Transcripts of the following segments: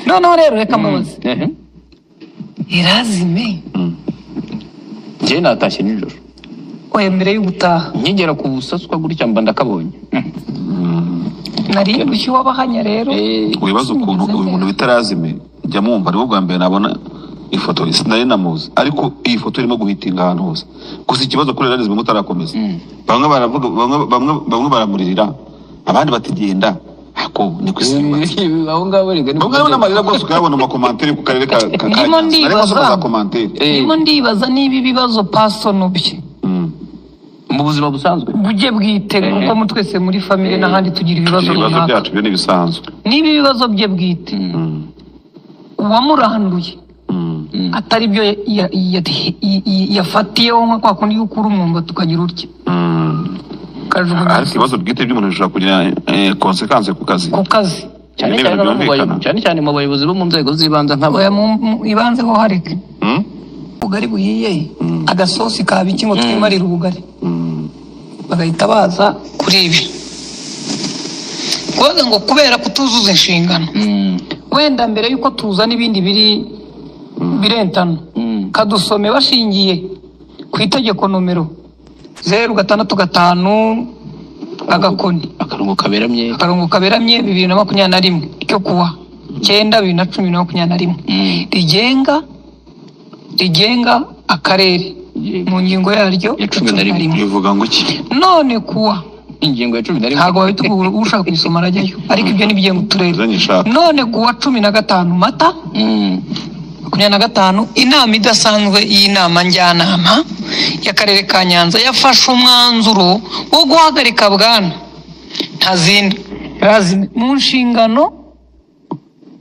noneho rero reka mbabaze Irazime je natashye nijoro oya mbere y'ugutaha nkigera ku busaswa gutya mba ndakabonye nari bushy wabahanya rero wibaza ukuntu uyu muntu bitarazime jya mwumva ari bwa mbere nabona ifoto sinari namuzi ariko iyi foto irimo guhitinga ahantu hose gusa ikibazo kuri Irazime mutarakomeza bamwe baravuga bamwe baramuririra abandi batigenda ako ni kusima aho ngabo rega bamwe n'amarira rwose ukabona mu commentaire ku karere ka ndimo ndibaza niba ibibazo personal bye mu buzima busanzwe buje bwite kuko mu twese muri family n'ahandi tugira ibibazo byacu byo nibisanzwe niba ibibazo bye bwite uwamuranduye atari byo yafatiyeho nko kwa kundi y'ukuru umwumva tukagira urye ariko ibibazo bwite by'umuntu bishobora kugira consequence ku kazi cyane cyane mu bayobozi bo mu nzego z'ibanze nk'aba ibanze ho hareke ubugari buhiye agasosi kabiki ngo twimarira ubugari bagahita baza kuri ibi kuvuga ngo kubera kutuzuza inshingano wenda mbere yuko tuzana ibindi birentano kadusome bashingiye ku itegeko nomero 065 agakoni akarongo kaberamye 2021 cyo kuwa 9/2021 rigenga akarere mu ngingo yaryo ya 11 bivuga ngo iki none kuwa ingingo ya 11 ntago wabitugura ushaka kwisoma rajyayo ariko ibyo nibigiye mu turere none kuwa 15 mata 25 inama idasanzwe y'inama njyanama y'akarere ka Nyanza yafashe umwanzuro wo guhagarika bwana ntazindi mu nshingano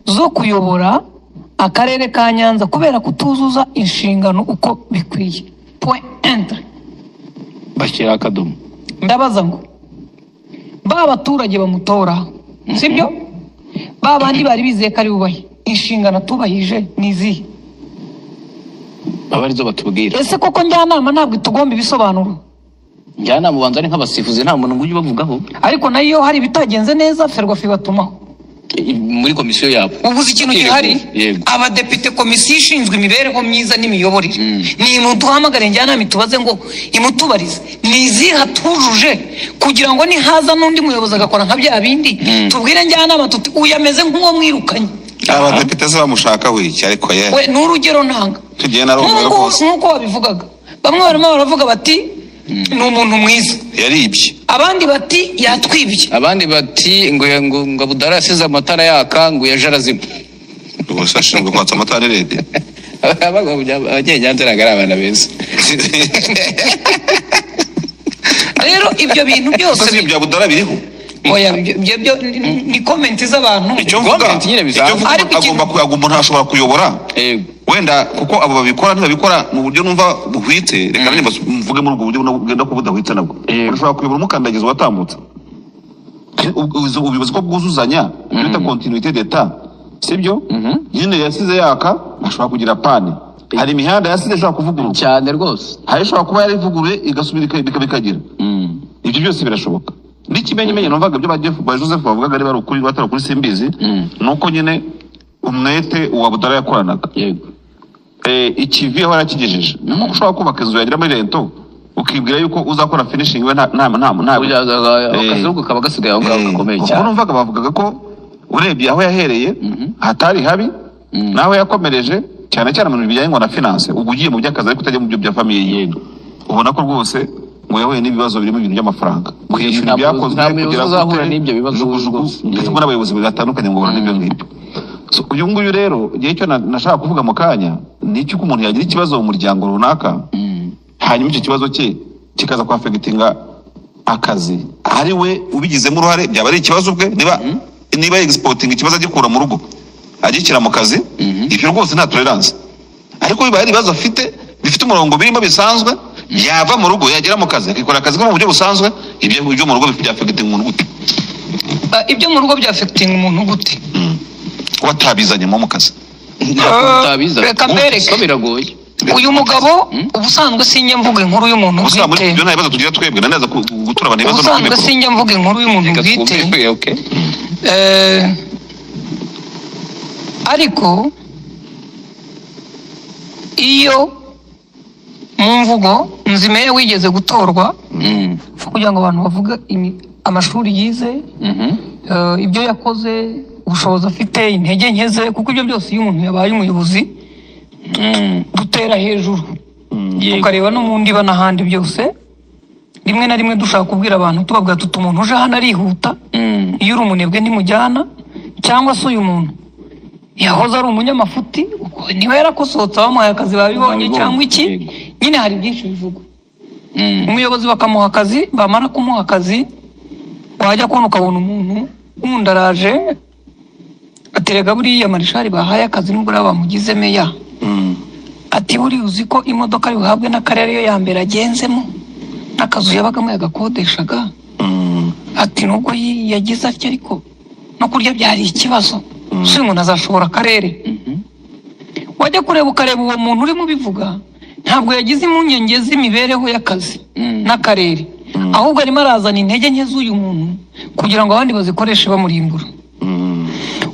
zo kuyobora akarere ka Nyanza kubera kutuzuza inshingano uko bikwiye point entre bashyira akadomo ndabaza ngo baturage bamutora sibyo babandi bari bizeye ko ari bubaye inshingano tubahije nizi abarizo batubwira ese koko njyanama ntabwo itugomba ibisobanuro njyanama ubanza ari nk'abasifuzi nta muntu ngujye bavugaho ariko nayo hari bitagenze neza Ferwafa batumaho muri komisiyo yabo uvuze ikintu gihari abadepite komisiyo ishinzwe imibereho myiza n'imiyoborere ni muduhamagare njyanama tubaze ngo imutubarize niziha tujuje kugira ngo nihaza n'undi muyobozi agakora nka bya bindi tubwire njyanama tuti uyameze nk'uwo mwirukanye abadepite se bamushaka wiki ariko ye we n'urugero ntanga tugenda romba rwose nkuko wabivugaga bamwe barimo baravuga bati ni umuntu mwiza yaribye abandi bati yatwibye abandi bati ngo Budara yasize amatara yaka ngo yajarazima ubwo ashinzwe kwatsa amatara rede abanyenyanza nagara abana beza rero ibyo bintu byose bya Budara biriho oya byo ni comment z'abantu comment nyine bisanzwe agomba umuntu ashobora kuyobora wenda kuko abo babikora ntibabikora mu buryo numva buhwitse reka nimba mvuge muri ubwo buryo bugenda ko budahwitse nabwo ushobora kuyobora umukandagizo watambutse ubuyobozi ko bwuzuzanya bita continuité d'état sibyo nyine yasize yaka ashobora kugira pane hari imihanda yasize ashobora kuvugurura cyane rwose hari ashobora kuba yarivuguruye igasubira bikagira ibyo byose birashoboka n'ikimenyemenye numvaga byo ba Joseph bavugaga ari bari ukuri batara kuri simbizi nuko nyine umwete uwa Budara yakoranaga yego ikivi aho yarakigejeje nuko ushobora kubaka inzu yagira muri rento ukibwira yuko uzakora finishing we nta akazugu kaba gasigaye aho ngaho gakomeye cyane kuko numvaga bavugaga ko urebye aho yahereye hatari habi naho yakomereje cyane cyane mu bijyanye na finance ugiye mu by'akazi ariko utajya mu byo bya famille yego ubona ko rwose ngo yahuye n'ibibazo birimo ibintu by'amafaranga kwishyura ibyakozwe kugira ngo uzahura n'ibyo bibazo ndetse n'abayobozi batandukanye ngo bahura n'ibyo ngibyo uyu nguyu rero igihe cyo nashaka kuvuga mu kanya ni icyo umuntu yagira ikibazo mu muryango runaka hanyuma icyo kibazo cye kikaza kwafegitinga akazi ari we ubigizemo uruhare byaba ari ikibazo bwe niba exporting ikibazo agikura mu rugo agikira mu kazi ibyo rwose nta tolerance ariko biba ari ibibazo afite bifite umurongo birimo bisanzwe yava mu rugo yagera mu kazi akikora akazi mu buryo busanzwe ibyo mu rugo bifite affecting umuntu gute ibyo mu rugo bya affecting umuntu gute watabizanyemo mu kazi reka mbereke biragoye uyu mugabo ubusanzwe sinjye mvuga inkuru y'umuntu bwite ibyo nta bibazo tugira twebwe neza gutura abantu ibibazo ubusanzwe sinjye mvuga inkuru y'umuntu bwite ariko iyo mu mvugo nzi meya wigeze gutorwa kugira ngo abantu bavuge amashuri yize ibyo yakoze ubushobozi afite intege nke ze kuko ibyo byose iyo umuntu yabaye umuyobozi dutera hejuru tukareba no mu ndiba n'ahandi byose rimwe na rimwe dushaka kubwira abantu tubabwira tuti umuntu uje hano arihuta iyo uri umunebwe ntimujyana cyangwa se uyu muntu yahoze ari umunyamafuti niba yarakosohotse abamuhaye akazi babibonye cyangwa iki nyine hari byinshi bivugwa umuyobozi bakamuha akazi bamara kumuha akazi wajya kubona ukabona umuntu wundi araje aterega buriya marishari bahaye akazi nubwo rero bamugize meya ati buriya uzi ko imodoka ari buhabwe n'akarere yo ya mbere agenzemo n'akazu yabagamo yagakodeshaga ati nubwo yagize atyo ariko no kurya byari ikibazo si umuntu azashobora akarere wajya kureba ukareba uwo muntu urimo ubivuga ntabwo yagize impungenge z'imibereho y'akazi n'akarere ahubwo arimo arazana intege nke z'uyu muntu kugira ngo abandi bazikoreshe bamurimbura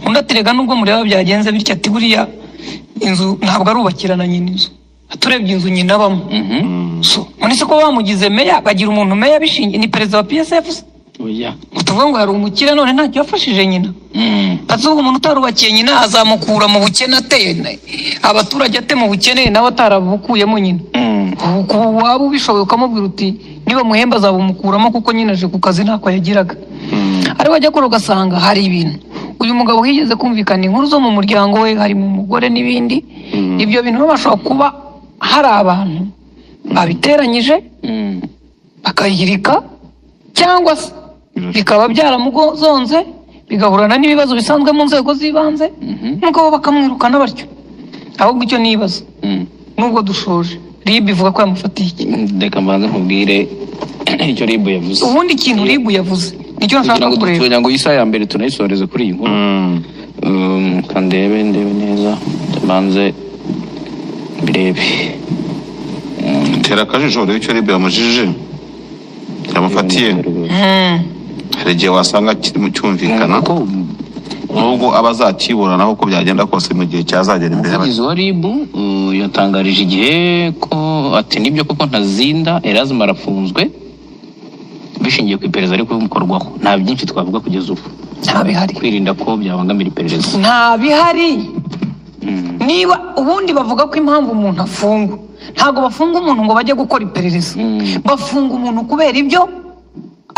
undi aterega nubwo mureba byagenze bityo ati buriya inzu ntabwo arubakirana nyine inzu turebye inzu nyine abamo none se ko bamugize meya bagira umuntu meya bishingiye ni perezida wa PSF tuvuga ngo yari umukire none ntacyo yafashije nyina azuba umuntu utarubakiye nyina azamukura mu bukene ateye abaturage ate mu bukene nawe atarabukuyemo nyina waba ubishoboye ukamubwira uti niba muhemba azabumukuramo kuko nyine aje ku kazi ntako yagiraga ariko ajya kure ugasanga hari ibintu uyu mugabo higeze kumvikana inkuru zo mu muryango we hari mu mugore n'ibindi ibyo bintu bashobora kuba hari abantu babiteranyije bakayirika cyangwa se bikaba byaramuzonze bigahurana n'ibibazo bisanzwe mu nzego z'ibanze umugabo bakamwirukana batyo ahubwo icyo nibaza nubwo dushoje RIB ivuga ko yamufatiye iki reka mbanze nkubwire icyo RIB yavuze ubundi ikintu RIB yavuze nicyo nshaka kureba kugira ngo isa ya mbere tunayisoreze kuri iyi nkuru kandebe neza tubanze birebe tera akajisho rero icyo RIB yamujije yamufatiye hari igihe wasanga cyumvikana nubwo abazakiburana uko byagenda kose mu gihe cyazagera imbere umuvugizi wa RIB yatangarije igihe ko ati nibyo koko Ntazinda Erasme arafunzwe bishingiye ku iperereza ariko bimukorwaho nta byinshi twavuga kugeza ubu nta bihari kwirinda ko byabangamira iperereza nta bihari niba ubundi bavuga ko impamvu umuntu afungwa ntabwo bafunga umuntu ngo bajye gukora iperereza bafunga umuntu kubera ibyo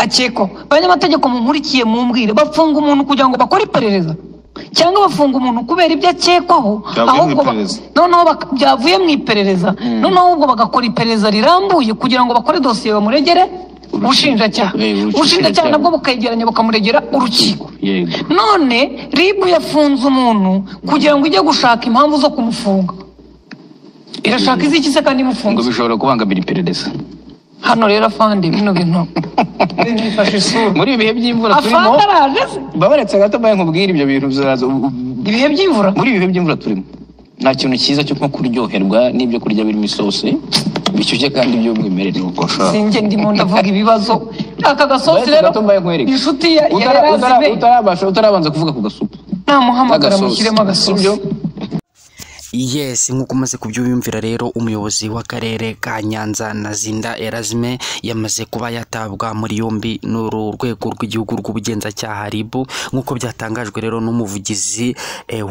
akekwaho abanyamategeko munkurikiye mumbwire bafunga umuntu kugira ngo bakore iperereza cyangwa bafunga umuntu kubera ibyo akekwaho ahubwo noneho byavuye mu iperereza noneho ahubwo bagakora iperereza rirambuye kugira ngo bakore dosiye bamuregere ubushinjacyaha nabwo bukegeranya bukamuregera urukiko none RIB yafunze umuntu kugira ngo ijye gushaka impamvu zo kumufunga irashaka iziki se kandi imufunze ngo bishobora kubangamira iperereza hano rero afande bino bintu bifashe isura muri ibihe by'imvura turimo babaretse gato baye nkubwira ibyo bintu byazo ibihe by'imvura muri ibihe by'imvura turimo nta kintu cyiza cyo nko kuryoherwa n'ibyo kurya birimo isosi bishyushye kandi by'umwimerere ukosha sinjye ndimo ndavuga ibibazo aka gasosi rero inshuti ya utarabanza kuvuga ku gasupu nta muhamagara mushyiremo agasosi Yes, nk'uko umaze kubyumvira rero umuyobozi w'akarere ka Nyanza Ntazinda Erasme yamaze kuba yatabwa muri yombi n'urwego rw'igihugu rw'ubugenzacyaha RIB nk'uko byatangajwe rero n'umuvugizi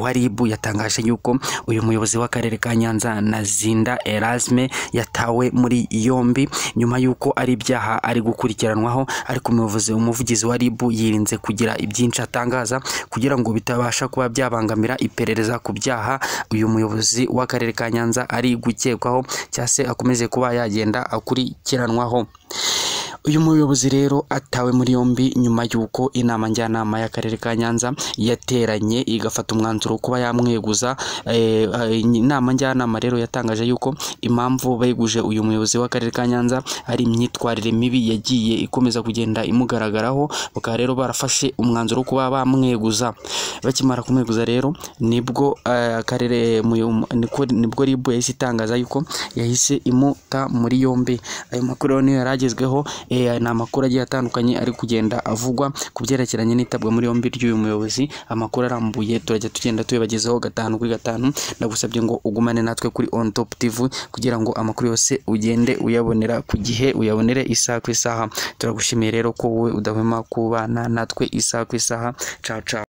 wa RIB yatangaje yuko uyu muyobozi w'akarere ka Nyanza Ntazinda Erasme yatawe muri yombi nyuma yuko ari ibyaha ari gukurikiranwaho ariko umuvugizi wa RIB yirinze kugira ibyinshi atangaza kugira ngo bitabasha kuba byabangamira iperereza ku byaha uyu muyobozi w'akarere ka Nyanza ari gukekwaho cyase akomeze kuba yagenda akurikiranwaho uyu muyobozi rero atawe muri yombi nyuma yuko inama njyanama y'akarere ka Nyanza yateranye igafata umwanzuro kuba yamweguza inama njyanama rero yatangaje yuko impamvu beguje uyu muyobozi w'akarere ka Nyanza ari imyitwarire mibi yagiye ikomeza kugenda imugaragaraho bakaba rero barafashe umwanzuro kuba bamweguza bakimara kumweguza rero nibwo akarere nibwo RIB yahise itangaza yuko yahise imuta muri yombi ayo makuru niyo yaragezweho ni amakuru agiye atandukanye ari kugenda avugwa ku byerekeranye n'itabwa muri yombi ry'uyu muyobozi. Amakuru arambuye turajya tugenda tubibagezaho 5 kuri 5. Ndagusabye ngo ugumane natwe kuri On Top TV kugira ngo amakuru yose ugende uyabonera ku gihe, uyabonere isaha ku isaha. Turagushimiye rero ko wowe udahwema kubana natwe isaha ku isaha. Ciao ciao.